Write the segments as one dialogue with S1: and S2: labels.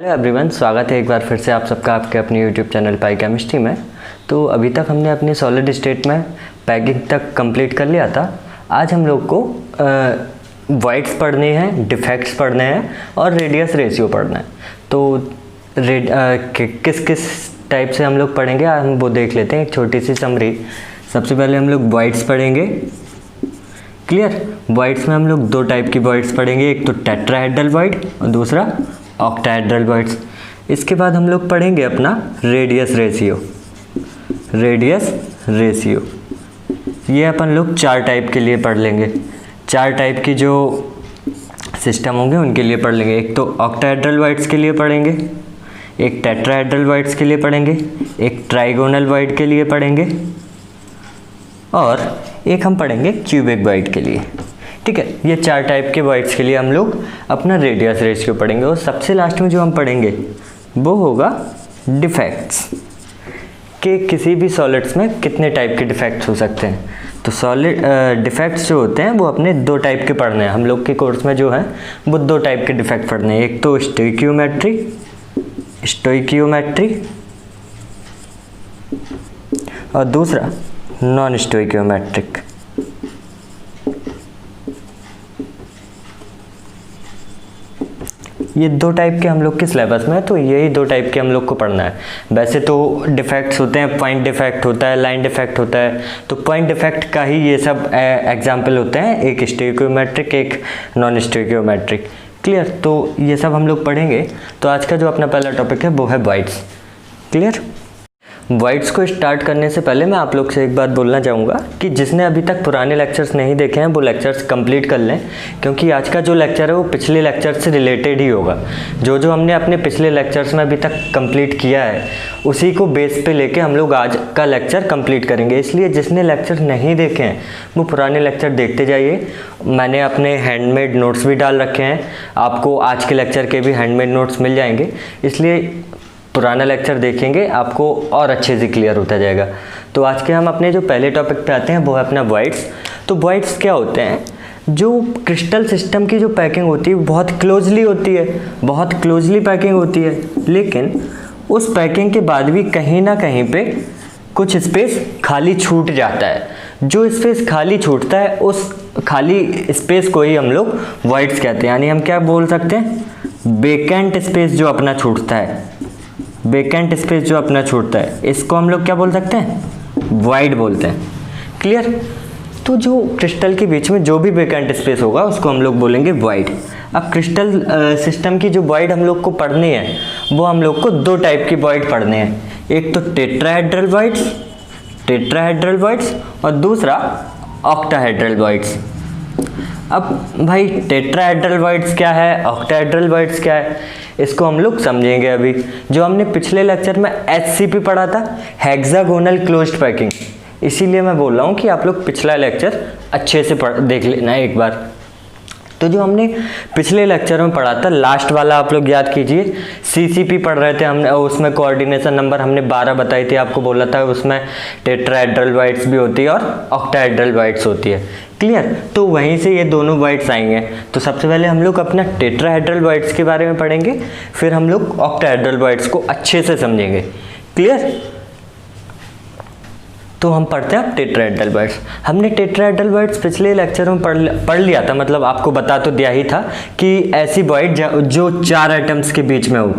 S1: Hello everyone, स्वागत है एक बार फिर से आप सबका आपके अपने यूट्यूब चैनल पाई केमिस्ट्री में। तो अभी तक हमने अपनी सॉलिड स्टेट में पैकिंग तक कंप्लीट कर लिया था। आज हम लोग को वॉइड्स पढ़ने हैं, डिफेक्ट्स पढ़ने हैं और रेडियस रेशियो पढ़ना है। तो किस किस टाइप से हम लोग पढ़ेंगे हम वो देख लेते हैं। एक छोटी सी समरी। सबसे पहले हम लोग वॉइड्स पढ़ेंगे। क्लियर? वॉइड्स में हम लोग दो टाइप की वॉइड्स पढ़ेंगे, एक तो टेट्राहेड्रल वॉइड और दूसरा ऑक्टाहेड्रल वॉइड्स। इसके बाद हम लोग पढ़ेंगे अपना रेडियस रेशियो। रेडियस रेशियो ये अपन लोग चार टाइप के लिए पढ़ लेंगे। चार टाइप की जो सिस्टम होंगे उनके लिए पढ़ लेंगे। एक तो ऑक्टाहेड्रल वॉइड्स के लिए पढ़ेंगे, एक टेट्राहेड्रल वॉइड्स के लिए पढ़ेंगे, एक ट्राइगोनल वॉइड के लिए पढ़ेंगे और एक हम पढ़ेंगे क्यूबिक वॉइड के लिए। ठीक है, ये चार टाइप के वॉइड्स के लिए हम लोग अपना रेडियस रेशियो पढ़ेंगे। और सबसे लास्ट में जो हम पढ़ेंगे वो होगा डिफेक्ट्स, कि किसी भी सॉलिड्स में कितने टाइप के डिफेक्ट्स हो सकते हैं। तो सॉलिड डिफेक्ट्स जो होते हैं वो अपने दो टाइप के पढ़ने हैं। हम लोग के कोर्स में जो है वो दो टाइप के डिफेक्ट पढ़ने हैं। एक तो स्टोइकियोमेट्री और दूसरा नॉन स्टोइकियोमेट्रिक। ये दो टाइप के हम लोग के सिलेबस में है, तो यही दो टाइप के हम लोग को पढ़ना है। वैसे तो डिफेक्ट्स होते हैं, पॉइंट डिफेक्ट होता है, लाइन डिफेक्ट होता है। तो पॉइंट डिफेक्ट का ही ये सब एग्जाम्पल होते हैं, एक स्टोइकियोमेट्रिक एक नॉन स्टोइकियोमेट्रिक। क्लियर? तो ये सब हम लोग पढ़ेंगे। तो आज का जो अपना पहला टॉपिक है वो है वॉइड्स। क्लियर? वॉइड्स को स्टार्ट करने से पहले मैं आप लोग से एक बात बोलना चाहूँगा कि जिसने अभी तक पुराने लेक्चर्स नहीं देखे हैं वो लेक्चर्स कंप्लीट कर लें, क्योंकि आज का जो लेक्चर है वो पिछले लेक्चर से रिलेटेड ही होगा। जो जो हमने अपने पिछले लेक्चर्स में अभी तक कंप्लीट किया है उसी को बेस पे लेके हम लोग आज का लेक्चर कंप्लीट करेंगे। इसलिए जिसने लेक्चर नहीं देखे हैं वो पुराने लेक्चर देखते जाइए। मैंने अपने हैंडमेड नोट्स भी डाल रखे हैं, आपको आज के लेक्चर के भी हैंडमेड नोट्स मिल जाएंगे। इसलिए पुराना लेक्चर देखेंगे आपको और अच्छे से क्लियर होता जाएगा। तो आज के हम अपने जो पहले टॉपिक पे आते हैं वो है अपना वॉइड्स। तो वॉइड्स क्या होते हैं? जो क्रिस्टल सिस्टम की जो पैकिंग होती है बहुत क्लोजली होती है, बहुत क्लोजली पैकिंग होती है, लेकिन उस पैकिंग के बाद भी कहीं ना कहीं पे कुछ स्पेस खाली छूट जाता है। जो स्पेस खाली छूटता है उस खाली स्पेस को ही हम लोग वॉइड्स कहते हैं। यानी हम क्या बोल सकते हैं? वेकेंट स्पेस जो अपना छूटता है, वेकेंट स्पेस जो अपना छूटता है, इसको हम लोग क्या बोल सकते हैं? वॉइड बोलते हैं। क्लियर? तो जो क्रिस्टल के बीच में जो भी वेकेंट स्पेस होगा उसको हम लोग बोलेंगे वॉइड। अब क्रिस्टल सिस्टम की जो वॉइड हम लोग को पढ़नी है वो हम लोग को दो टाइप की वॉइड पढ़ने हैं। एक तो टेट्राहेड्रल वॉइड्स और दूसरा ऑक्टाहेड्रल वॉइड्स। अब भाई टेट्राहेड्रल वॉइड्स क्या है, ऑक्टाहेड्रल वॉइड्स क्या है, इसको हम लोग समझेंगे अभी। जो हमने पिछले लेक्चर में HCP पढ़ा था, हेक्सागोनल क्लोज्ड पैकिंग, इसीलिए मैं बोल रहा हूँ कि आप लोग पिछला लेक्चर अच्छे से देख लेना एक बार। तो जो हमने पिछले लेक्चर में पढ़ा था, लास्ट वाला आप लोग याद कीजिए, CCP पढ़ रहे थे हमने, उसमें कोऑर्डिनेशन नंबर हमने 12 बताई थी, आपको बोला था उसमें टेट्राहेड्रल वॉइड्स भी होती है और ऑक्टाहेड्रल वॉइड्स होती है। क्लियर? तो वहीं से ये दोनों वॉइड्स आएंगे। तो सबसे पहले हम लोग अपना टेट्राहेड्रल वॉइड्स के बारे में पढ़ेंगे, फिर हम लोग ऑक्टाहेड्रल वॉइड्स को अच्छे से समझेंगे। क्लियर? तो हम पढ़ते हैं टेट्राहेड्रल वॉइड्स। हमने टेट्राहेड्रल वॉइड्स पिछले लेक्चर में पढ़ लिया था, मतलब आपको बता तो दिया ही था कि ऐसी वॉइड जो चार एटम्स के बीच में हो।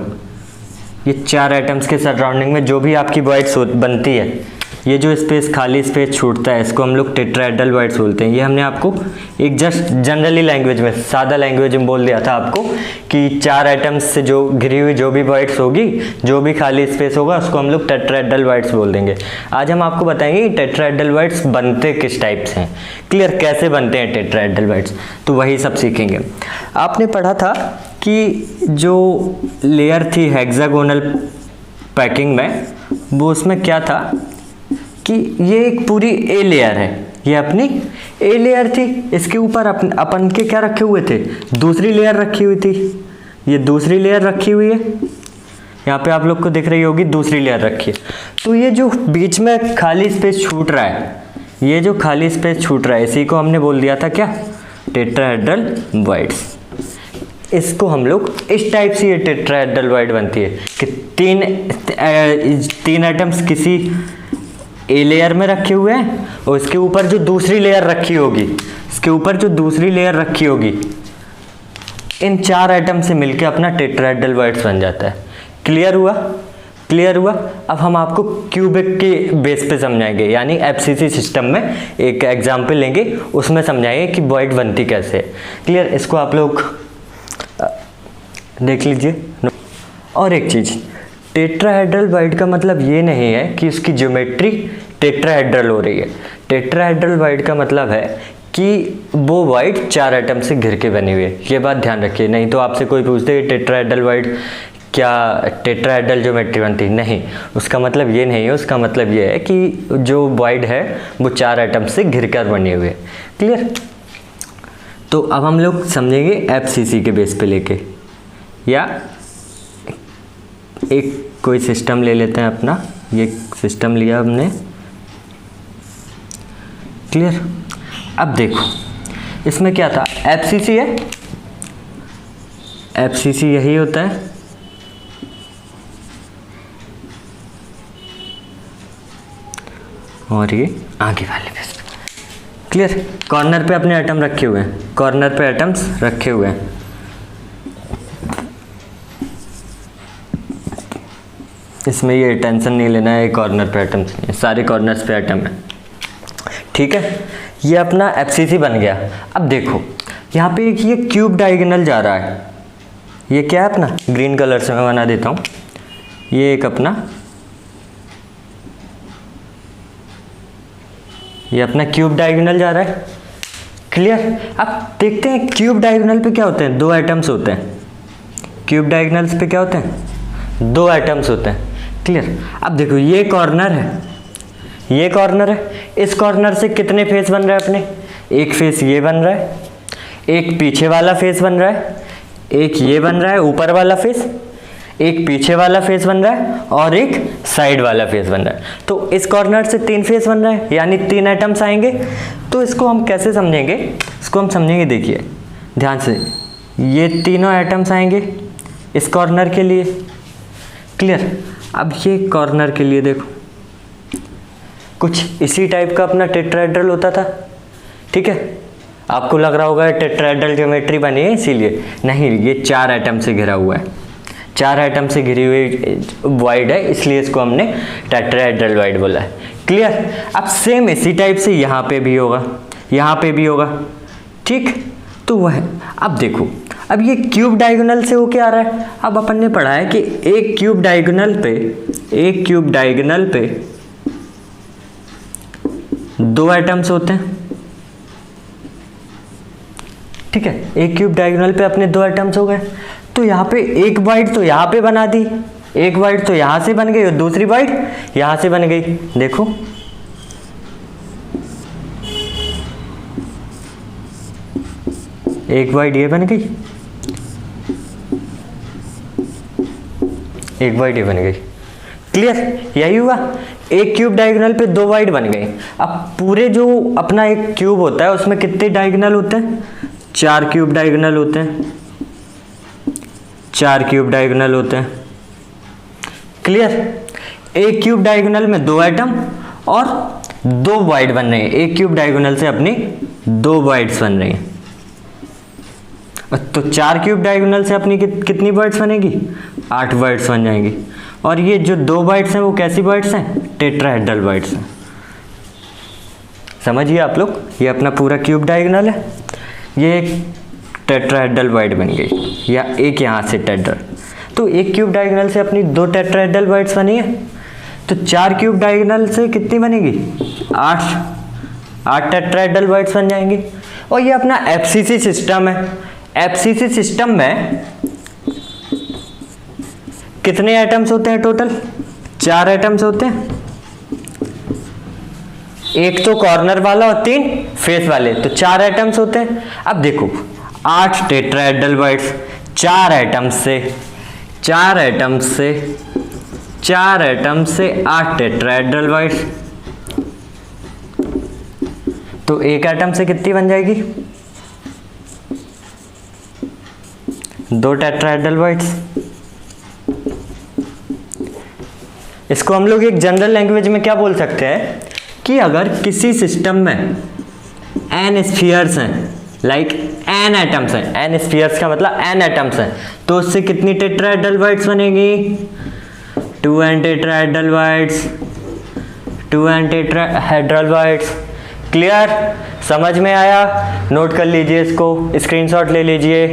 S1: ये चार एटम्स के सराउंडिंग में जो भी आपकी वॉइड्स बनती है, ये जो स्पेस खाली स्पेस छूटता है, इसको हम लोग टेट्राहेड्रल वॉइड्स बोलते हैं। ये हमने आपको एक जस्ट जनरली लैंग्वेज में, सादा लैंग्वेज में बोल दिया था आपको कि चार एटम्स से जो घिरी हुई जो भी वॉइड्स होगी, जो भी खाली स्पेस होगा, उसको हम लोग टेट्राहेड्रल वॉइड्स बोल देंगे। आज हम आपको बताएंगे कि टेट्राहेड्रल वॉइड्स बनते किस टाइप से हैं। क्लियर? कैसे बनते हैं टेट्राहेड्रल वॉइड्स, तो वही सब सीखेंगे। आपने पढ़ा था कि जो लेयर थी हेक्सागोनल पैकिंग में, वो उसमें क्या था कि ये एक पूरी ए लेयर है, ये अपनी ए लेयर थी। इसके ऊपर अपन के क्या रखे हुए थे? दूसरी लेयर रखी हुई थी। ये दूसरी लेयर रखी हुई है, यहाँ पे आप लोग को दिख रही होगी दूसरी लेयर रखी है। तो ये जो बीच में खाली स्पेस छूट रहा है, ये जो खाली स्पेस छूट रहा है, इसी को हमने बोल दिया था क्या? Tetrahedral voids. इसको हम लोग इस टाइप से ये टेट्राहेड्रल वाइड बनती है कि तीन एटम्स किसी ए लेयर में रखे हुए हैं और इसके ऊपर जो दूसरी लेयर रखी होगी, इसके ऊपर जो दूसरी लेयर रखी होगी, इन 4 एटम से मिलकर अपना टेट्राहेड्रल वाइड्स बन जाता है। क्लियर हुआ? क्लियर हुआ? अब हम आपको क्यूबिक के बेस पे समझाएंगे, यानी एफसीसी सिस्टम में एक एग्जाम्पल लेंगे, उसमें समझाएंगे कि वाइड बनती कैसे है। क्लियर? इसको आप लोग देख लीजिए। और एक चीज़, टेट्राहेड्रल वाइड का मतलब ये नहीं है कि उसकी ज्योमेट्री टेट्राहेड्रल हो रही है। टेट्राहेड्रल वाइड का मतलब है कि वो वाइड 4 एटम से घिर के बनी हुई है। ये बात ध्यान रखिए, नहीं तो आपसे कोई पूछते हैं टेट्राहेड्रल वाइड क्या टेट्राहेड्रल ज्योमेट्री बनती? नहीं, उसका मतलब ये नहीं है। उसका मतलब ये है कि जो वाइड है वो 4 एटम से घिर कर बनी हुई है। क्लियर? तो अब हम लोग समझेंगे एफसीसी के बेस पे लेके, या एक कोई सिस्टम ले लेते हैं अपना। ये सिस्टम लिया हमने। क्लियर? अब देखो इसमें क्या था, एफसीसी है, एफसीसी यही होता है। और ये आगे वाले पे। क्लियर? कॉर्नर पे अपने एटम रखे हुए हैं, कॉर्नर पे एटम्स रखे हुए हैं। इसमें ये टेंशन नहीं लेना है, कॉर्नर पे एटम्स नहीं है, सारे कॉर्नर्स पे एटम है। ठीक है, ये अपना एफसीसी बन गया। अब देखो यहाँ पे एक ये क्यूब डायगोनल जा रहा है। ये क्या है अपना, ग्रीन कलर से मैं बना देता हूँ। ये एक अपना, ये अपना क्यूब डायगोनल जा रहा है। क्लियर? अब देखते हैं क्यूब डायगोनल पे क्या होते हैं, 2 एटम्स होते हैं। क्यूब डायगोनल्स पे क्या होते हैं, 2 एटम्स होते हैं। क्लियर? अब देखो ये कॉर्नर है, ये कॉर्नर है, इस कॉर्नर से कितने फेस बन रहा है अपने, एक फेस ये बन रहा है, एक पीछे वाला फेस बन रहा है, एक ये बन रहा है ऊपर वाला फेस, एक पीछे वाला फेस बन रहा है और एक साइड वाला फेस बन रहा है। तो इस कॉर्नर से 3 फेस बन रहा है, यानी 3 एटम्स आएंगे। तो इसको हम कैसे समझेंगे, इसको हम समझेंगे, देखिए ध्यान से, ये तीनों एटम्स आएंगे इस कॉर्नर के लिए। क्लियर? अब ये कॉर्नर के लिए देखो कुछ इसी टाइप का अपना टेट्राहेड्रल होता था। ठीक है, आपको लग रहा होगा टेट्राहेड्रल ज्योमेट्री बनी है इसीलिए, नहीं, ये 4 एटम से घिरा हुआ है, 4 एटम से घिरी हुई वाइड है, इसलिए इसको हमने टेट्राहेड्रल वाइड बोला है। क्लियर? अब सेम इसी टाइप से यहाँ पे भी होगा, यहाँ पे भी होगा। ठीक, तो वह अब देखो, अब ये क्यूब डायगोनल से वो क्या आ रहा है, अब अपन ने पढ़ा है कि एक क्यूब डायगोनल पे 2 एटम्स होते हैं। ठीक है, एक क्यूब डायगोनल पे अपने 2 एटम्स हो गए। तो यहाँ पे एक वाइड तो यहाँ पे बना दी, एक वाइड तो यहाँ से बन गई और दूसरी वाइड यहाँ से बन गई। देखो एक वाइड ये बन गई, एक वाइड ये बन गई। क्लियर? यही हुआ, एक क्यूब डायगोनल पे 2 वाइड बन गई। अब पूरे जो अपना एक क्यूब होता है उसमें कितने डायगोनल होते हैं, 4 क्यूब डायगोनल होते हैं, 4 क्यूब डायगोनल होते हैं। क्लियर? एक क्यूब डायगोनल में 2 एटम और 2 वाइड बन रहे हैं। एक क्यूब डायगोनल से अपनी 2 वाइड्स बन रही हैं। तो 4 क्यूब डायगोनल से अपनी कितनी वाइड्स बनेगी, 8 वाइड्स बन जाएंगी। और ये जो 2 वाइड्स हैं वो कैसी वाइड्स हैं, टेट्राहेड्रल वाइड्स हैं। समझिए आप लोग, ये अपना पूरा क्यूब डायगोनल है, ये एक टेट्राहेड्रल वाइड बन गई, या एक यहाँ से टेट्रा। तो एक क्यूब डायगोनल से अपनी 2 टेट्राहेड्रल वाइड्स बनी है। तो 4 क्यूब डायगोनल से कितनी बनेगी, 8 टेट्राहेड्रल वाइड्स बन जाएंगी। और ये अपना एफसीसी सिस्टम है। एफसीसी सिस्टम में कितने एटम्स होते हैं टोटल, 4 एटम्स होते हैं, एक तो कॉर्नर वाला और 3 फेस वाले, तो 4 एटम्स होते हैं। अब देखो 8 टेट्राहेड्रल वाइड्स, 4 एटम्स से 8 टेट्राहेड्रल वाइड्स। तो एक एटम से कितनी बन जाएगी, 2 टेट्राहेड्रल बॉन्ड्स। इसको हम लोग एक जनरल लैंग्वेज में क्या बोल सकते हैं कि अगर किसी सिस्टम में n स्फीयर्स हैं, लाइक n एटम्स हैं, n स्फीयर्स का मतलब n एटम्स हैं, तो उससे कितनी टेट्राहेड्रल बॉन्ड्स बनेगी? 2n tetrahedral bonds, 2n tetrahedral bonds. Clear? समझ में आया? नोट कर लीजिए, इसको स्क्रीनशॉट ले लीजिए।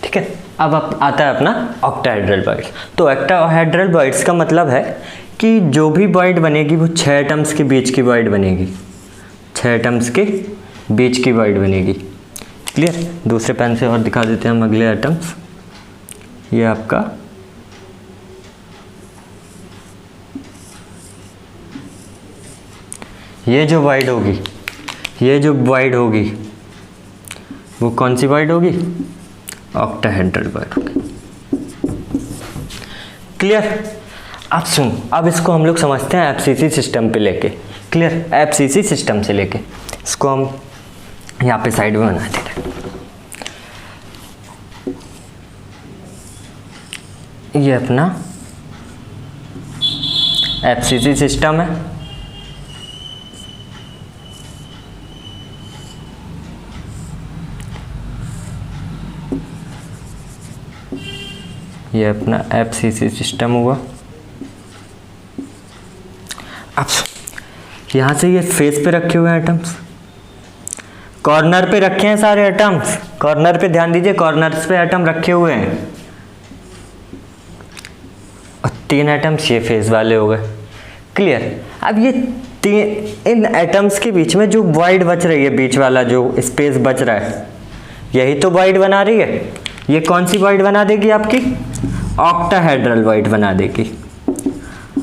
S1: ठीक है, अब आता है अपना ऑक्टाहेड्रल बॉन्ड्स। तो ऑक्टाहेड्रल बॉन्ड्स का मतलब है कि जो भी बॉन्ड बनेगी वो 6 एटम्स के बीच की बॉन्ड बनेगी, 6 एटम्स के बीच की बॉन्ड बनेगी। क्लियर? दूसरे पेन से और दिखा देते हैं हम अगले एटम्स। ये आपका ये जो बॉन्ड होगी, ये जो बॉन्ड होगी वो कौन सी बॉन्ड होगी? ऑक्टाहेड्रल बॉन्ड होगी। क्लियर? अब सुन, अब इसको हम लोग समझते हैं एफसीसी सिस्टम पे लेके। क्लियर? एफसीसी सिस्टम से लेके इसको हम यहाँ पे साइड में बना देते हैं। ये अपना एफसीसी सिस्टम है। ये अपना एफसीसी सिस्टम हुआ। अब यहाँ से ये फेस पे रखे हुए हैं एटम्स, कॉर्नर पे रखे हैं सारे एटम्स, कॉर्नर पे ध्यान दीजिए, कॉर्नर्स पे एटम रखे हुए हैं और 3 एटम्स ये फेस वाले हो गए। क्लियर? अब ये इन एटम्स के बीच में जो वॉइड बच रही है, बीच वाला जो स्पेस बच रहा है, यही तो वॉइड बना रही है। ये कौन सी वॉइड बना देगी आपकी? ऑक्टाहेड्रल वॉइड बना देगी,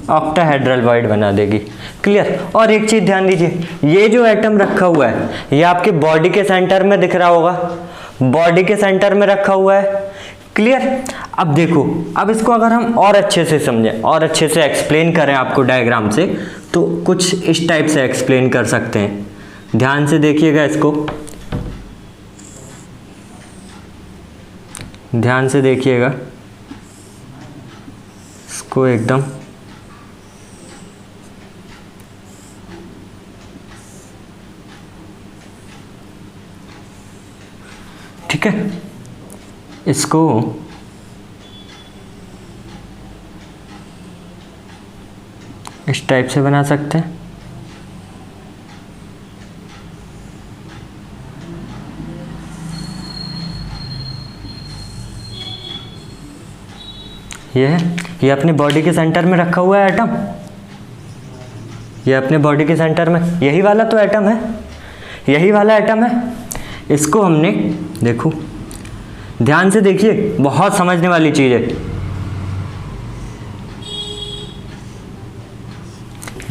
S1: ऑक्टाहेड्रल वॉइड बना देगी। क्लियर? और एक चीज ध्यान दीजिए, ये जो एटम रखा हुआ है ये आपके बॉडी के सेंटर में दिख रहा होगा, बॉडी के सेंटर में रखा हुआ है। क्लियर? अब देखो, अब इसको अगर हम और अच्छे से समझें और अच्छे से एक्सप्लेन करें आपको डायग्राम से, तो कुछ इस टाइप से एक्सप्लेन कर सकते हैं। ध्यान से देखिएगा, इसको ध्यान से देखिएगा, इसको एकदम ठीक है, इसको इस टाइप से बना सकते हैं। ये है, ये अपनी बॉडी के सेंटर में रखा हुआ है एटम, ये अपने बॉडी के सेंटर में, यही वाला तो एटम है, यही वाला एटम है। इसको हमने, देखो ध्यान से देखिए, बहुत समझने वाली चीज है।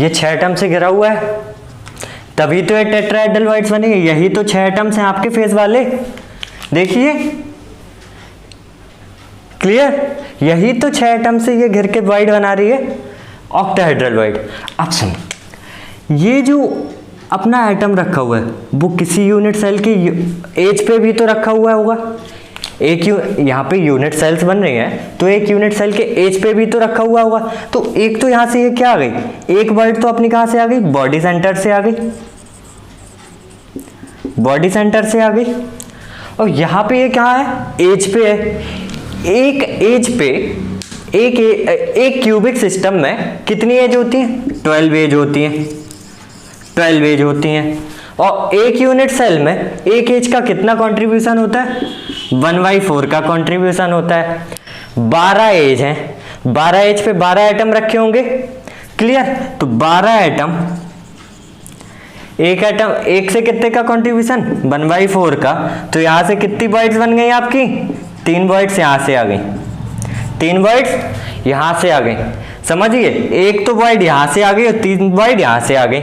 S1: ये 6 एटम से घिरा हुआ है, तभी तो ये टेट्राहेड्रल बॉन्ड्स बनेंगे। यही तो 6 एटम्स हैं आपके फेस वाले, देखिए। क्लियर? यही तो 6 एटम से ये घिर के बॉन्ड बना रही है, ऑक्टाहेड्रल बॉन्ड। अब सुन, ये जो अपना एटम रखा हुआ है वो किसी यूनिट सेल की एज पे भी तो रखा हुआ होगा। एक यहाँ पे यूनिट सेल्स बन रही हैं, तो एक यूनिट सेल के एज पे भी तो रखा हुआ होगा। तो एक तो यहाँ से ये क्या आ गई, एक बॉन्ड तो अपनी कहाँ से आ गई? बॉडी सेंटर से आ गई, बॉडी सेंटर से आ गई। और यहाँ पे ये क्या है? एज पे है। एक एज पे, एक क्यूबिक सिस्टम में कितनी एज होती है? 12 एज होती है, 12 एज होती हैं। और एक यूनिट सेल में एक एज का कितना कंट्रीब्यूशन होता है? 1/4 का कंट्रीब्यूशन होता है। 12 एज है, 12 एज पे 12 एटम रखे होंगे। क्लियर? तो 12 एटम, एक एटम, एक से कितने का कंट्रीब्यूशन? 1/4 का। तो यहां से कितनी बॉन्ड्स बन गई आपकी? 3 बॉन्ड्स यहां से आ गई, 3 बॉन्ड्स यहां से आ गई। समझिए, एक तो बॉन्ड यहां से आ गई और 3 बॉन्ड यहां से आ गई।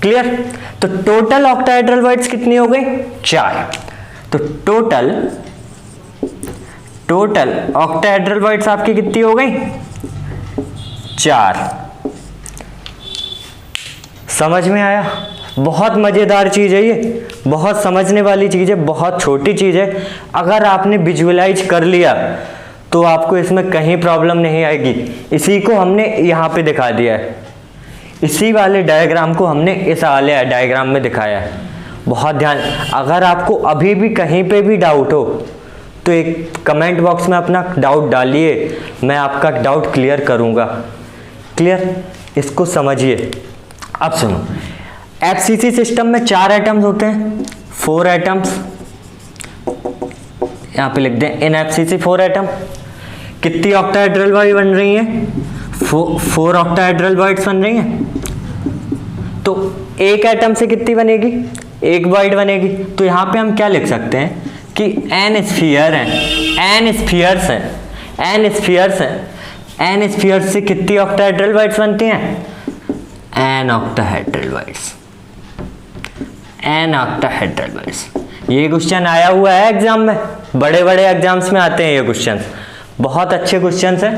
S1: क्लियर? तो टोटल ऑक्टाहेड्रल बॉन्ड्स कितनी हो गई? 4। तो टोटल ऑक्टाहेड्रल बॉन्ड्स आपकी कितनी हो गई? 4। समझ में आया? बहुत मजेदार चीज है ये, बहुत समझने वाली चीज़ है, बहुत छोटी चीज़ है। अगर आपने विजुअलाइज कर लिया तो आपको इसमें कहीं प्रॉब्लम नहीं आएगी। इसी को हमने यहाँ पे दिखा दिया है, इसी वाले डायग्राम को हमने इस वाले डायग्राम में दिखाया है। बहुत ध्यान, अगर आपको अभी भी कहीं पे भी डाउट हो तो एक कमेंट बॉक्स में अपना डाउट डालिए, मैं आपका डाउट क्लियर करूँगा। क्लियर, इसको समझिए। अब सुनो, एफसीसी सिस्टम में 4 एटम्स होते हैं, 4 एटम्स, यहाँ पे लिख दें इन एफसीसी 4 एटम। कितनी ऑक्टाहेड्रल बॉडी बन रही है? 4 ऑक्टाहेड्रल बॉडीज बन रही हैं। तो एक एटम से कितनी बनेगी? एक बॉडी बनेगी। तो यहाँ पे हम क्या लिख सकते हैं कि n स्फीयर हैं, n स्फीयर्स हैं, n स्फीयर्स हैं। n स्फीयर्स से कितनी ऑक्टाहेड्रल बॉडीज बनती हैं? n octahedral bodies, n octahedral bodies. ये क्वेश्चन आया हुआ है एग्जाम में, बड़े बड़े एग्जाम्स में आते हैं ये क्वेश्चन, बहुत अच्छे क्वेश्चन हैं।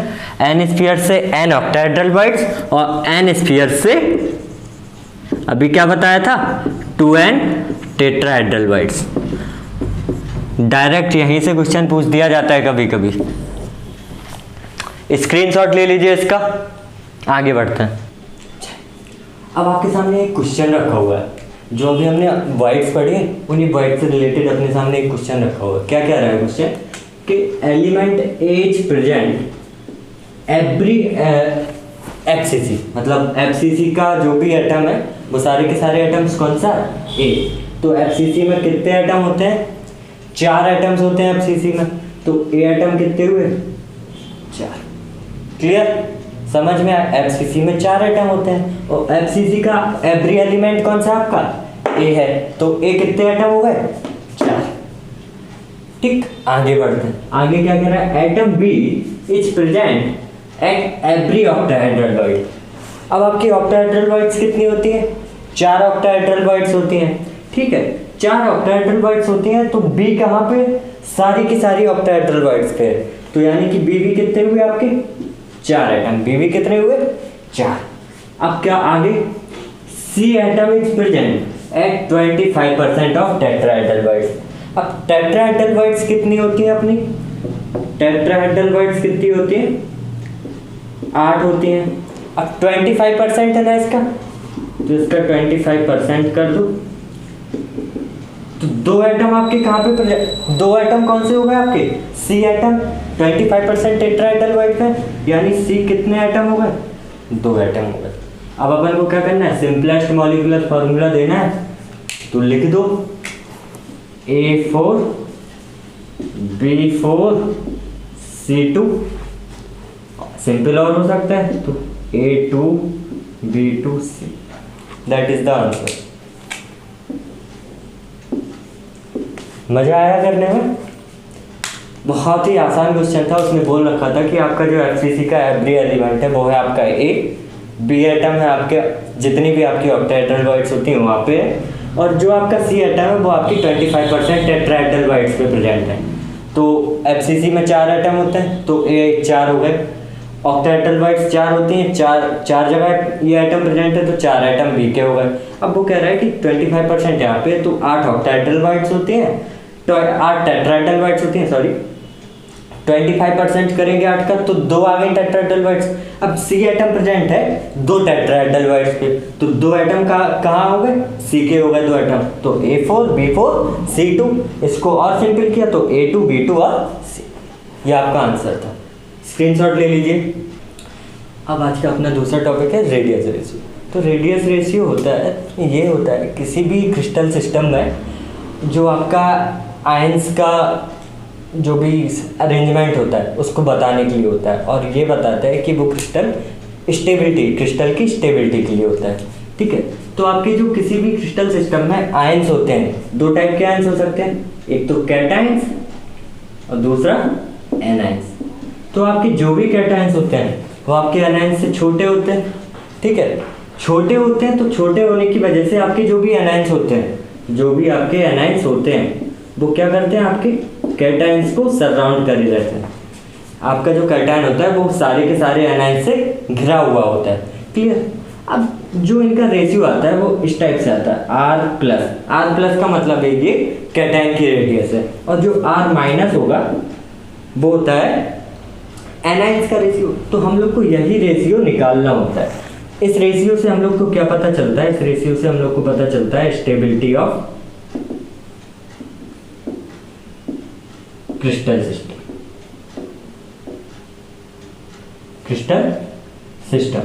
S1: n स्फीयर से n ऑक्टाहेड्रल बॉडीज और n स्फीयर से अभी क्या बताया था? 2n tetrahedral bodies. डायरेक्ट यहीं से क्वेश्चन पूछ दिया जाता है कभी कभी। स्क्रीनशॉट ले लीजिए इसका, आगे बढ़ते हैं। अब आपके सामने एक क्वेश्चन रखा हुआ है, जो अभी हमने वाइड्स पढ़ी है उन्हीं वाइड से रिलेटेड अपने सामने एक क्वेश्चन रखा हुआ है। क्या कह रहा है क्वेश्चन कि element as present every FCC, मतलब एफसीसी का जो भी एटम है वो सारे के सारे एटम्स कौन सा? ए। तो एफसीसी में कितने एटम होते हैं? 4 एटम्स होते हैं एफसीसी में। तो ए एटम कितने हुए? 4। क्लियर, समझ में आया? एफसीसी में 4 एटम होते हैं और एफसीसी का एवरी एलिमेंट कौन सा आपका? ए है। तो ए कितने एटम हो गए? 4। ठीक, आगे बढ़ते हैं। आगे क्या कह रहा है? Atom B is present at every octahedral void. अब आपकी ऑक्टाहेड्रल बॉडीज कितनी होती है? 4 ऑक्टाहेड्रल बॉडीज होती हैं। ठीक है, 4 ऑक्टाहेड्रल बॉडीज होती हैं। तो बी कहाँ पे? सारी की सारी ऑक्टाहेड्रल बॉडीज पे। तो यानी कि बी भी कितने हुए आपके? 4 एटम। बी भी कितने हुए? 4। अब क्या आगे? C atom is present at 25% of tetrahedral voids. अब टेट्राहेड्रल बॉडीज कितनी होती है अपनी? टेट्राहेड्रल बॉडीज कितनी होती है? 8 होती हैं। अब 25% है ना इसका, तो इसका 25% कर दो। तो 2 एटम आपके कहाँ पे? 2 एटम कौन से हो गए आपके? C atom. 25% टेट्राहेड्रल बॉडीज में, यानी सी कितने एटम हो गए? 2 एटम हो गए। अब अपन को क्या करना है? सिंपलेस्ट मॉलिक्यूलर फॉर्मूला देना है, तो लिख दो A4 B4 C2। सिंपल और हो सकता है तो A2 B2 C। That is the answer. मजा आया करने में? बहुत ही आसान क्वेश्चन था। उसने बोल रखा था कि आपका जो एफसीसी का एवरी एलिमेंट है वो है आपका ए, बी एटम है आपके, जितनी भी आपकी ऑक्टाहेड्रल बॉडीज होती हैं वहाँ पे, और जो आपका सी एटम है वो आपकी 25% टेट्राहेड्रल बॉडीज पे प्रेजेंट है। तो एफसीसी में 4 एटम होते हैं, तो ए 4 हो गए। ऑक्टाहेड्रल बॉडीज 4 होती हैं, 4 जगह ये एटम प्रेजेंट है, तो 4 एटम बी के हो गए। अब वो कह रहा है कि 25% यहाँ पे, तो 8 ऑक्टाहेड्रल बॉडीज होती हैं, तो 8 टेट्राहेड्रल बॉडीज होती हैं, सॉरी 25% करेंगे 8 का, तो 2 आ गई टेट्राहेड्रल बॉडीज। अब सी एटम प्रेजेंट है 2 टेट्राहेड्रल बॉडीज पे, तो 2 एटम कहाँ हो गए? सी के हो गए 2 एटम। तो A4 B4 C2। इसको और सिंपल किया तो A2 B2 और C। ये आपका आंसर था। स्क्रीनशॉट ले लीजिए। अब आज का अपना दूसरा टॉपिक है रेडियस रेशियो। तो रेडियस रेशियो होता है, ये होता है किसी भी क्रिस्टल सिस्टम में जो आपका आयंस का जो भी अरेंजमेंट होता है उसको बताने के लिए होता है, और ये बताता है कि वो क्रिस्टल क्रिस्टल की स्टेबिलिटी के लिए होता है। ठीक है, तो आपके जो किसी भी क्रिस्टल सिस्टम में आयंस होते हैं, 2 टाइप के आयंस हो सकते हैं, एक तो कैटायंस और दूसरा एनायंस। तो आपके जो भी कैटायंस होते हैं वो आपके एनायंस से छोटे होते हैं। ठीक है, छोटे होते हैं, तो छोटे होने की वजह से आपके जो भी एनायंस होते हैं, वो क्या करते हैं? आपके कैटायंस को सराउंड कर रहते हैं। आपका जो कैटायन होता है वो सारे के सारे एनायंस से घिरा हुआ होता है। क्लियर? अब जो इनका रेशियो आता है वो इस टाइप से आता है, आर प्लस का मतलब है ये कैटायन की रेडियस है, और जो आर माइनस होगा वो होता है एनाइंस का रेशियो। तो हम लोग को यही रेशियो निकालना होता है। इस रेशियो से हम लोग को क्या पता चलता है? इस रेशियो से हम लोग को पता चलता है स्टेबिलिटी ऑफ क्रिस्टल सिस्टम।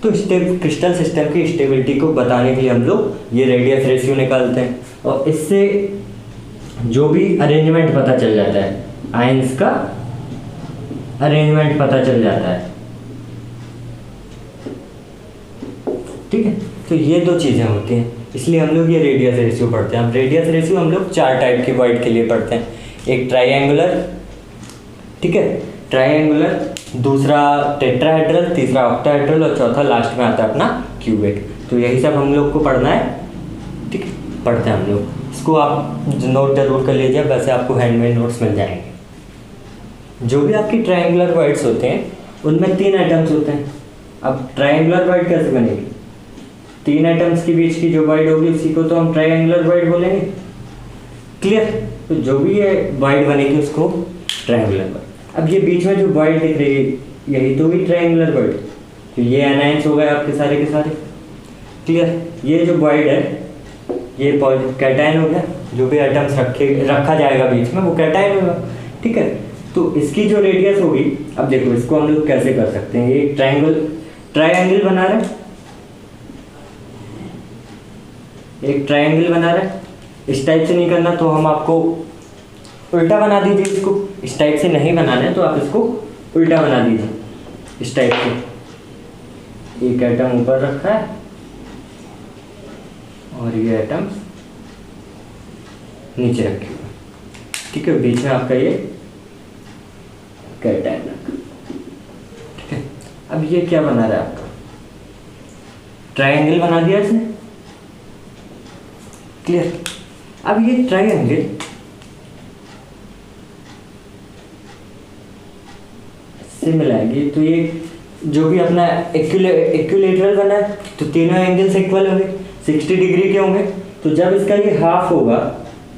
S1: तो क्रिस्टल सिस्टम की स्टेबिलिटी को बताने के लिए हम लोग ये रेडियस रेशियो निकालते हैं, और इससे जो भी अरेंजमेंट पता चल जाता है, आयंस का अरेंजमेंट पता चल जाता है। ठीक है, तो ये दो चीज़ें होती हैं, इसलिए हम लोग ये रेडियस रेशियो पढ़ते हैं। अब रेडियस रेशियो हम लोग 4 टाइप के वॉइड के लिए पढ़ते हैं। एक ट्राइएंगुलर, ठीक है, ट्राइएंगुलर, दूसरा टेट्राहेड्रल, तीसरा ऑक्टाहेड्रल, और चौथा लास्ट में आता है अपना क्यूबिक। तो यही सब हम लोग को पढ़ना है। ठीक है, पढ़ते हैं हम लोग। इसको आप नोट जरूर कर लीजिए, वैसे आपको हैंडमेड नोट्स मिल जाएंगे। जो भी आपकी ट्राइएंगुलर वॉइड्स होते हैं उनमें 3 एटम्स होते हैं। अब ट्राइएंगुलर वॉइड कैसे बनेगी? 3 एटम्स के बीच की जो वॉइड होगी उसी को तो हम ट्राइएंगुलर वॉइड बोलेंगे। क्लियर? तो जो भी ये वॉइड बनेगी उसको ट्राइएंगुलर वॉइड। अब ये बीच में जो वॉइड दिख रही है यही तो भी ट्राइएंगुलर वॉइड। तो ये एनाइंस हो गए आपके सारे के सारे। क्लियर? ये जो वॉइड है ये कैटायन हो गया। जो भी एटम्स रखा जाएगा बीच में वो कैटायन होगा। ठीक है, तो इसकी जो रेडियस होगी, अब देखो इसको हम लोग कैसे कर सकते हैं। ये ट्राइएंगल बना रहे हैं, एक ट्राइएंगल बना रहे हैं। इस टाइप से नहीं करना तो हम आपको उल्टा बना दीजिए इसको। इस टाइप से नहीं बनाना है तो आप इसको उल्टा बना दीजिए इस टाइप से। एक एटम ऊपर रखा है और ये एटम नीचे रखे हुए। ठीक है, बीच में आपका ये कैटायन रखा। ठीक है, अब ये क्या बना रहा है आपका? ट्राइएंगल बना दिया इसने। क्लियर? अब ये ट्राइएंगल से मिलाएंगे तो ये जो भी अपना इक्विलेटरल बना है तो तीनों एंगल्स इक्वल होंगे, 60 डिग्री के होंगे। तो जब इसका ये हाफ होगा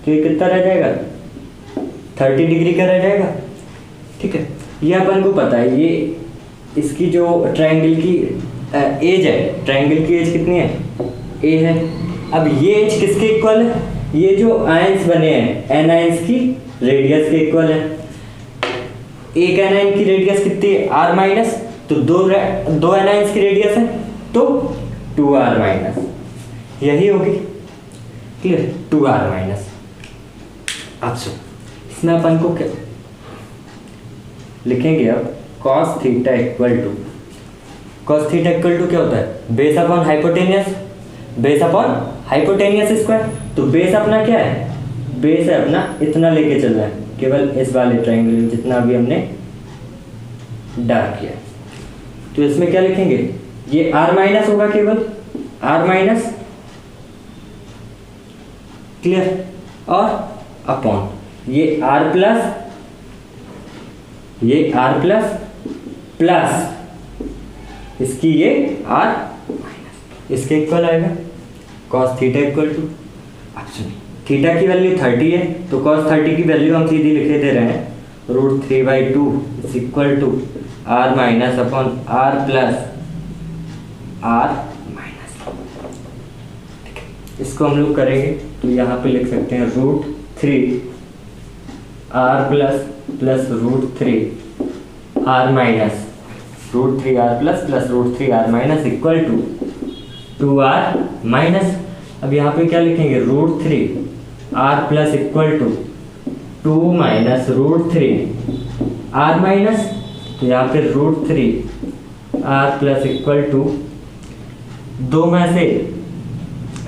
S1: तो ये कितना रह जाएगा? 30 डिग्री का रह जाएगा। ठीक है, ये अपन को पता है। ये इसकी जो ट्राइंगल की एज है, ट्राइंगल की एज कितनी है? ए है। अब ये एज किसके इक्वल है? ये जो आयंस बने हैं एनायंस की रेडियस के इक्वल है। एक एनायन की रेडियस कितनी है? R minus. तो दो एनायंस की रेडियस है तो 2r माइनस, यही होगी। क्लियर? 2r minus. अच्छा, इसमें अपन को क्या लिखेंगे? अब cos theta equal to, cos theta equal to क्या होता है? Base upon hypotenuse square. तो बेस अपना क्या है? बेस है अपना इतना लेके चल रहा है, केवल इस वाले ट्राइंगल जितना भी हमने डार्क किया। तो इसमें क्या लिखेंगे? ये r माइनस होगा, केवल r माइनस। क्लियर? और अपॉन ये r प्लस, ये r प्लस प्लस इसकी ये r माइनस, इसके इक्वल आएगा। cos theta equal to, theta की वैल्यू 30 है तो cos 30 की वैल्यू हम सीधी लिखे दे रहे हैं, √3/2 is equal to r minus upon r plus r minus. ठीक है, इसको हम लोग करेंगे तो यहाँ पे लिख सकते हैं √3 r plus √3 r minus, √3r plus √3r minus equal to 2r minus. अब यहाँ पे क्या लिखेंगे? √3r plus equal to 2 minus √3r minus. तो यहाँ पे √3r प्लस इक्वल टू 2 में से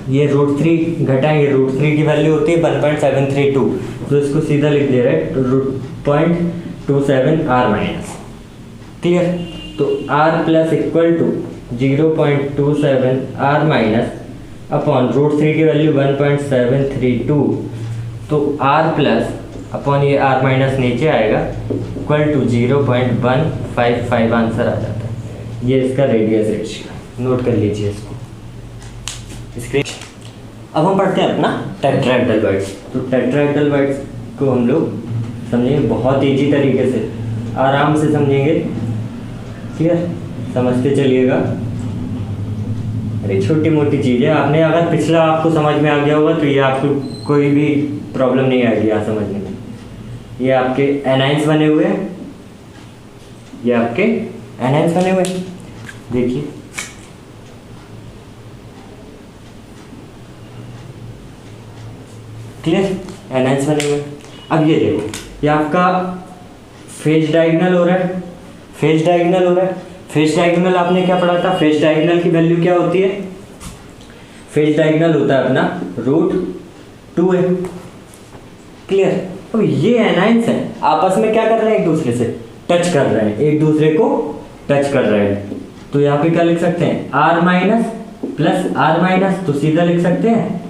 S1: ये √3 घटाएंगे, √3 की वैल्यू होती है 1.732, तो इसको सीधा लिख दे रहे हैं 0.27r माइनस। क्लियर? तो r plus equal to 0.27r minus upon √3 की वैल्यू 1.732, तो r प्लस अपॉन ये r माइनस नीचे आएगा इक्वल टू 0.155 आंसर आ जाता है। ये इसका रेडियस रेशियो है। नोट कर लीजिए इसको स्क्रीन। अब हम पढ़ते हैं अपना टेट्राहेड्रल। तो टेट्राहेड्रल को हम लोग समझेंगे बहुत ईजी तरीके से, आराम से समझेंगे। क्लियर, समझते चलिएगा। अरे छोटी मोटी चीज़ है, आपने अगर पिछला आपको समझ में आ गया होगा तो ये आपको कोई भी प्रॉब्लम नहीं आएगी यहाँ समझने में। ये आपके एनाइंस बने हुए हैं, ये आपके एनाइंस बने हुए हैं, देखिए। क्लियर, एनाइंस बने हुए। अब ये देखो, ये आपका फेज डायगोनल हो रहा है, फेज डायगोनल हो रहा है। फेज डायगोनल आपने क्या पढ़ा था? फेज डायगोनल की वैल्यू क्या होती है? फेज डायगोनल होता है अपना √2a। क्लियर। तो ये एनाइंस है, आपस में क्या कर रहे हैं? एक दूसरे से टच कर रहे हैं, एक दूसरे को टच कर रहे हैं। तो यहाँ पे क्या लिख सकते हैं? r minus plus r minus, तो सीधा लिख सकते हैं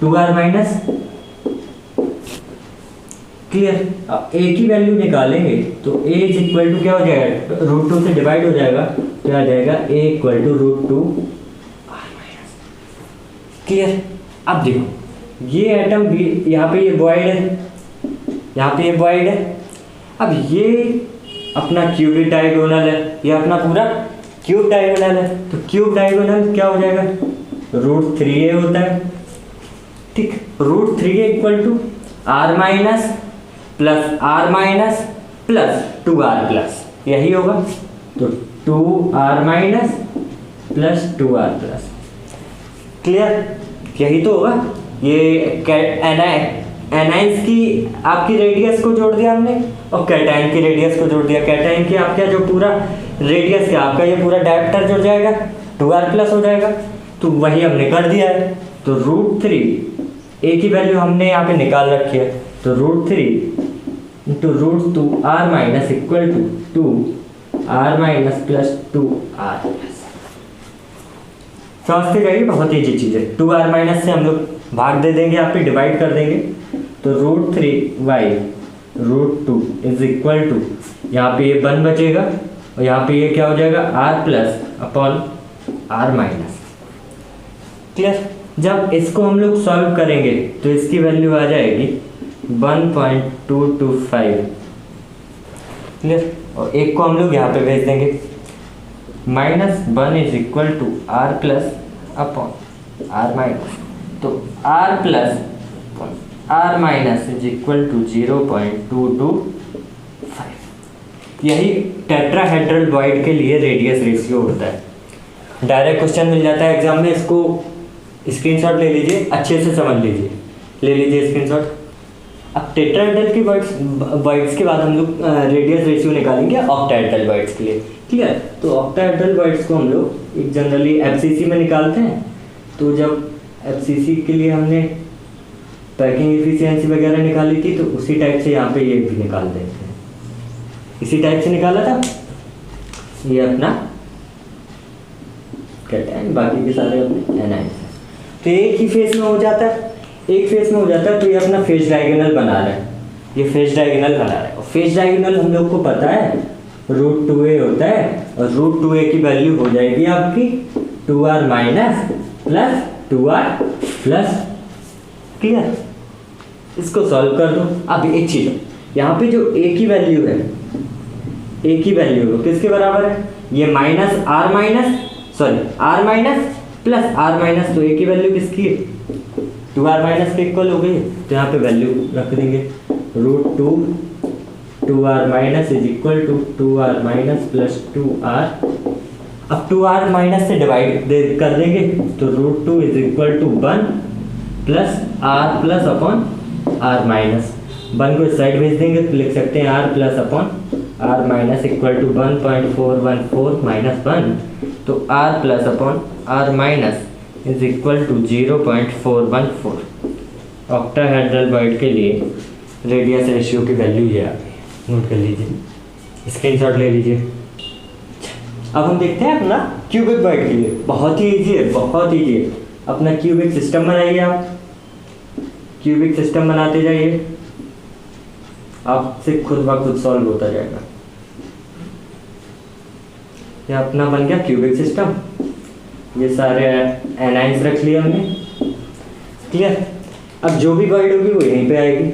S1: 2r माइनस। क्लियर। अब a की वैल्यू निकालेंगे तो a इज इक्वल टू क्या हो जाएगा? √2 से डिवाइड हो जाएगा तो आ जाएगा a equal to √2r minus. Clear. अब देखो ये एटम भी यहाँ पे ये बॉइड है, यहाँ पे ये बॉइड है। अब ये अपना क्यूबिक डायगोनल है, ये अपना पूरा क्यूब डायगोनल है। तो क्यूब डायगोनल क्या हो जाएगा? √3a होता है। ठीक, √3a equal to r minus plus r minus plus 2r plus, यही होगा। तो 2r minus plus 2r plus. Clear, यही तो होगा। ये एनाइंस की आपकी रेडियस को जोड़ दिया हमने और कैटायन की रेडियस को जोड़ दिया। कैटायन की आपका जो पूरा रेडियस है आपका, ये पूरा डायप्टर जुड़ जाएगा, 2r प्लस हो जाएगा। तो वही हमने कर दिया है। तो √3 a की वैल्यू हमने यहाँ पे निकाल रखी है। तो √3 into √2r minus equal to 2r minus plus 2r plus. समझते जाइए, बहुत ईजी चीज़ है। 2r माइनस से हम लोग भाग दे देंगे, यहाँ पे डिवाइड कर देंगे। तो √3 √2 इज इक्वल टू, यहाँ पे ये 1 बचेगा और यहाँ पे ये क्या हो जाएगा? r plus upon r minus. Clear. जब इसको हम लोग सॉल्व करेंगे तो इसकी वैल्यू आ जाएगी 1.225। क्लियर। और एक को हम लोग यहाँ पे भेज देंगे। -1 is equal to r plus upon r minus. तो r plus r minus is equal to 0.225। यही टेट्राहेड्रल बॉइड के लिए रेडियस रेशियो होता है। डायरेक्ट क्वेश्चन मिल जाता है एग्जाम में, इसको स्क्रीनशॉट ले लीजिए, अच्छे से समझ लीजिए, ले लीजिए स्क्रीनशॉट। अब टेट्राहेड्रल की बॉइड्स के बाद हम लोग रेडियस रेशियो निकालेंगे ऑक्टाहेड्रल बॉइड्स के लिए। क्लियर। तो ऑक्टाहेड्रल बॉइड्स को हम लोग एक जनरली एफसीसी में निकालते हैं। तो जब एफसीसी के लिए हमने पैकिंग एफिशिएंसी वगैरह निकाली थी तो उसी टाइप से यहाँ पे ये भी निकाल देते हैं, इसी टाइप से निकाला था। ये अपना कैटायन, बाकी के सारे अपने एनाइंस हैं। तो एक ही फेज में हो जाता है, एक फेज में हो जाता है। तो ये अपना फेज डायगोनल बना रहा है, ये फेज डायगोनल बना रहा है। और फेज डायगोनल हम लोग को पता है √2a होता है, और √2a की वैल्यू हो जाएगी आपकी 2r minus plus 2r plus. Clear. इसको सॉल्व कर दो। अब एक चीज, यहाँ पे जो a की वैल्यू है, a की वैल्यू किसके बराबर है? ये minus r minus, sorry r minus plus r minus. तो a की वैल्यू किसकी है? 2r माइनस के इक्वल हो गई। तो यहाँ पे वैल्यू रख देंगे √2 2r minus is equal to 2r minus plus 2r। अब 2r माइनस से डिवाइड कर देंगे तो √2 is equal to 1 plus r plus upon r minus. 1 को इस साइड भेज देंगे तो लिख सकते हैं r plus upon r minus equal to 1.414 minus 1। तो r plus upon r minus is equal to 0.414। Octahedral void के लिए रेडियस रेशियो की वैल्यू ये आ गई, नोट कर लीजिए, स्क्रीनशॉट ले लीजिए। अब हम देखते हैं अपना क्यूबिक बॉइड के लिए। बहुत ही ईजी है, बहुत ईजी है। अपना क्यूबिक सिस्टम बनाइए, आप क्यूबिक सिस्टम बनाते जाइए, आपसे खुद ब खुद सॉल्व होता जाएगा। ये अपना बन गया क्यूबिक सिस्टम। ये सारे एनाइंस रख लिया हमने। क्लियर। अब जो भी वाइड होगी वो यहीं पे आएगी।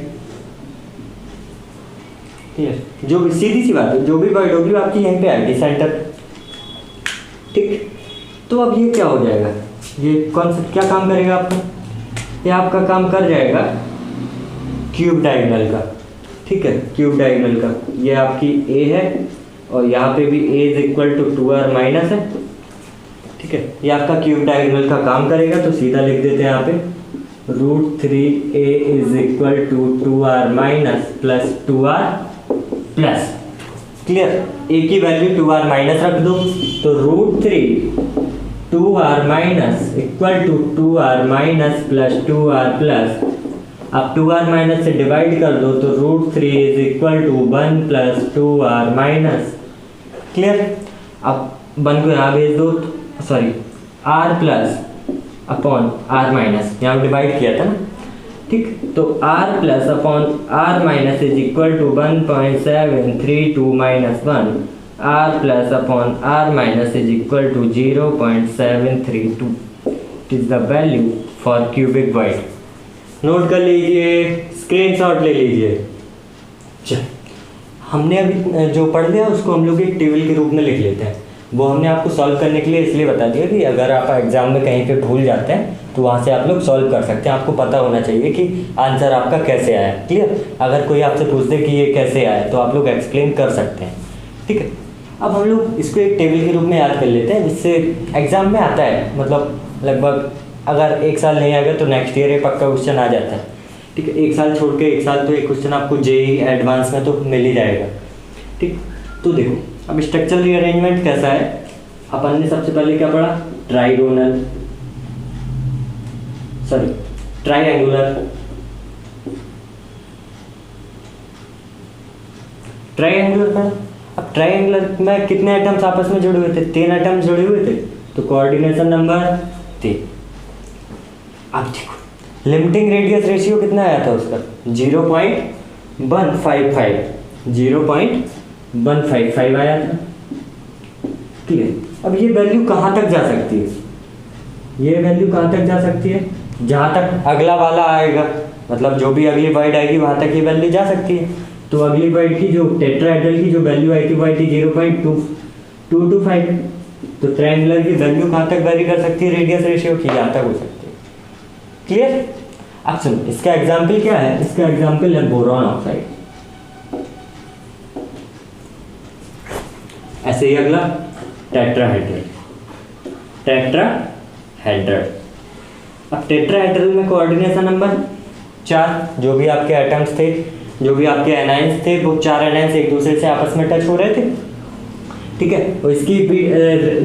S1: क्लियर। जो भी सीधी सी बात है, जो भी वाइड होगी वो आपकी यहीं पे आएगी सेंटर। ठीक। तो अब ये क्या हो जाएगा, ये कौन सा क्या काम करेगा आपका, ये आपका काम कर जाएगा क्यूब डायगोनल का। ठीक है, क्यूब डायगोनल का ये आपकी ए है और यहाँ पे भी a is equal to 2r minus है। ठीक है, ये आपका क्यूब डायगोनल का काम करेगा। तो सीधा लिख देते हैं यहाँ पे √3a is equal to 2r minus plus 2r plus. Clear. a की वैल्यू 2r माइनस रख दो तो √3 2r minus equal to 2r minus plus 2r plus. अब 2r माइनस से डिवाइड कर दो तो √3 is equal to 1 plus 2r minus. Clear. अब 1 को यहाँ भेज दो, sorry r plus upon r minus, यहाँ डिवाइड किया था ना। ठीक, तो r plus upon r minus is equal to 1.732 minus 1, r plus upon r minus is equal to 0.732 is the value for cubic void. Note कर लीजिए, screenshot ले लीजिए। चल, हमने अभी जो पढ़ लिया उसको हम लोग एक टेबल के रूप में लिख लेते हैं। वो हमने आपको सॉल्व करने के लिए इसलिए बता दिया कि अगर आप एग्जाम में कहीं पे भूल जाते हैं तो वहाँ से आप लोग सॉल्व कर सकते हैं। आपको पता होना चाहिए कि आंसर आपका कैसे आया। क्लियर। अगर कोई आपसे पूछ दे कि ये कैसे आया तो आप लोग एक्सप्लेन कर सकते हैं। ठीक है, अब हम लोग इसको एक टेबल के रूप में याद कर लेते हैं जिससे एग्जाम में आता है। मतलब लगभग अगर एक साल नहीं आएगा तो नेक्स्ट ईयर ये पक्का क्वेश्चन आ जाता है। ठीक है, एक साल छोड़ के एक साल तो एक क्वेश्चन आपको जेईई एडवांस में तो मिल ही जाएगा। ठीक, तो देखो अब स्ट्रक्चरल रीअरेंजमेंट कैसा है। अपन ने सबसे पहले क्या पढ़ा, ट्राइगोनल, सॉरी ट्राइएंगुलर, ट्राइएंगुलर पढ़ा। अब ट्राइएंगुलर में कितने एटम्स आपस में जुड़े हुए थे, 3 एटम्स जुड़े हुए थे, तो कोऑर्डिनेशन नंबर 3। अब देखो लिमिटिंग रेडियस रेशियो कितना आया था उसका, 0.155, 0.155 आया था। क्लियर। अब ये वैल्यू कहाँ तक जा सकती है, ये वैल्यू कहाँ तक जा सकती है, जहाँ तक अगला वाला आएगा, मतलब जो भी अगली वाइड आएगी वहाँ तक ये वैल्यू जा सकती है। तो अगली वाइड की जो टेट्राहेड्रल की जो वैल्यू आई थी वो आई थी 0.225। तो ट्रायंगुलर की वैल्यू कहाँ तक वेरी कर सकती है रेडियस रेशियो की, यहाँ तक हो सकती है। क्लियर। अब सुनो इसका एग्जाम्पल क्या है, इसका एग्जाम्पल है बोरॉन ऑक्साइड। ऐसे ही अगला टेट्राहेड्रल, टेट्राहेड्रल। अब टेट्राहेड्रल में कोऑर्डिनेशन नंबर 4, जो भी आपके एटम्स थे, जो भी आपके एनाइंस थे, वो 4 एनाइंस एक दूसरे से आपस में टच हो रहे थे। ठीक है, और इसकी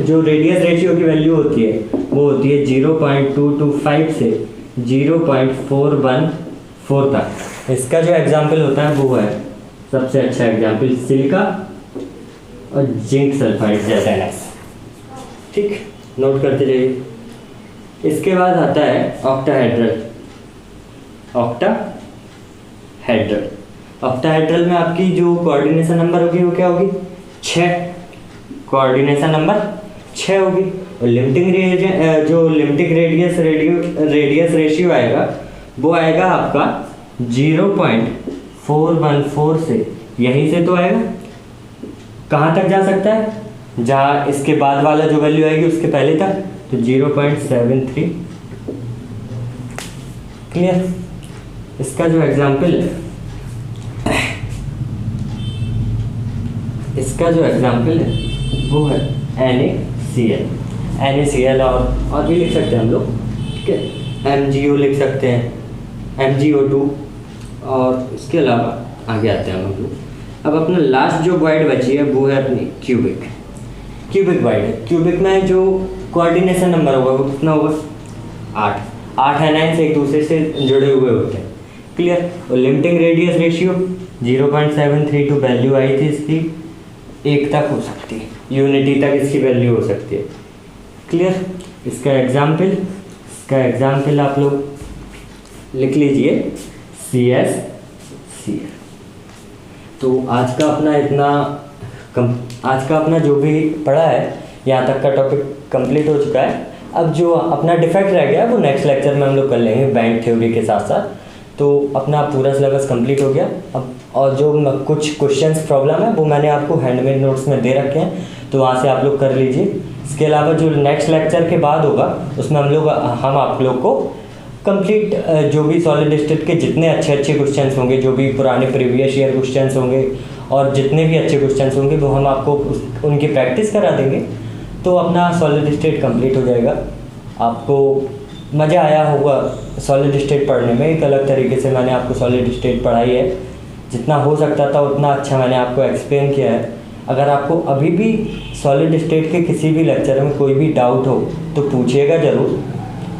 S1: जो रेडियस रेशियो की वैल्यू होती है वो होती है 0.225 से 0.414 तक। इसका जो एग्जाम्पल होता है वो है सबसे अच्छा एग्जाम्पल सिलिका और जिंक सल्फाइड जैसा एनाइंस। ठीक, नोट करते जाइए। इसके बाद आता है ऑक्टाहेड्रल। ऑक्टाहेड्रल, ऑक्टाहेड्रल में आपकी जो कोऑर्डिनेशन नंबर होगी वो क्या होगी, 6। कोऑर्डिनेशन नंबर 6 होगी। और लिमिटिंग जो लिमिटिंग रेडियस रेशियो आएगा वो आएगा आपका 0.414 से, यहीं से तो आएगा। कहाँ तक जा सकता है, जहाँ इसके बाद वाला जो वैल्यू आएगी उसके पहले तक, तो 0.73। क्लियर। इसका जो एग्जाम्पल है, इसका जो एग्जाम्पल है वो है NaCl। NaCl और भी लिख सकते हैं हम लोग। ठीक है, MgO लिख सकते हैं, MgO2, और इसके अलावा आगे आते हैं हम लोग। अब अपना लास्ट जो वाइड बची है वो है अपनी क्यूबिक वाइड है। क्यूबिक में जो कोऑर्डिनेशन नंबर होगा वो कितना होगा, 8 एनाइंस एक दूसरे से जुड़े हुए होते हैं। क्लियर। और लिमिटिंग रेडियस रेशियो 0.732 वैल्यू आई थी इसकी, 1 तक हो सकती है, यूनिटी तक इसकी वैल्यू हो सकती है। क्लियर। इसका एग्जाम्पल आप लोग लिख लीजिए CsCl। तो आज का अपना जो भी पढ़ा है यहाँ तक का टॉपिक कंप्लीट हो चुका है। अब जो अपना डिफेक्ट रह गया वो नेक्स्ट लेक्चर में हम लोग कर लेंगे बैंड थ्योरी के साथ साथ। तो अपना पूरा सिलेबस कंप्लीट हो गया। अब और जो कुछ क्वेश्चंस प्रॉब्लम है वो मैंने आपको हैंडमेड नोट्स में दे रखे हैं, तो वहाँ से आप लोग कर लीजिए। इसके अलावा जो नेक्स्ट लेक्चर के बाद होगा उसमें हम आप लोग को कंप्लीट जो भी सॉलिड स्टेट के जितने अच्छे क्वेश्चंस होंगे, जो भी पुराने प्रीवियस ईयर क्वेश्चंस होंगे और जितने भी अच्छे क्वेश्चंस होंगे वो हम आपको उनकी प्रैक्टिस करा देंगे। तो अपना सॉलिड स्टेट कंप्लीट हो जाएगा। आपको मज़ा आया होगा सॉलिड स्टेट पढ़ने में। एक अलग तरीके से मैंने आपको सॉलिड स्टेट पढ़ाई है, जितना हो सकता था उतना अच्छा मैंने आपको एक्सप्लेन किया है। अगर आपको अभी भी सॉलिड स्टेट के किसी भी लेक्चर में कोई भी डाउट हो तो पूछिएगा ज़रूर,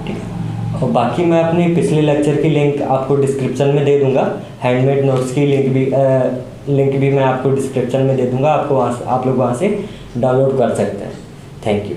S1: ठीक है। और बाकी मैं अपने पिछले लेक्चर की लिंक आपको डिस्क्रिप्शन में दे दूँगा। हैंडमेड नोट्स की लिंक भी मैं आपको डिस्क्रिप्शन में दे दूँगा, आप लोग वहाँ से डाउनलोड कर सकते हैं। Thank you.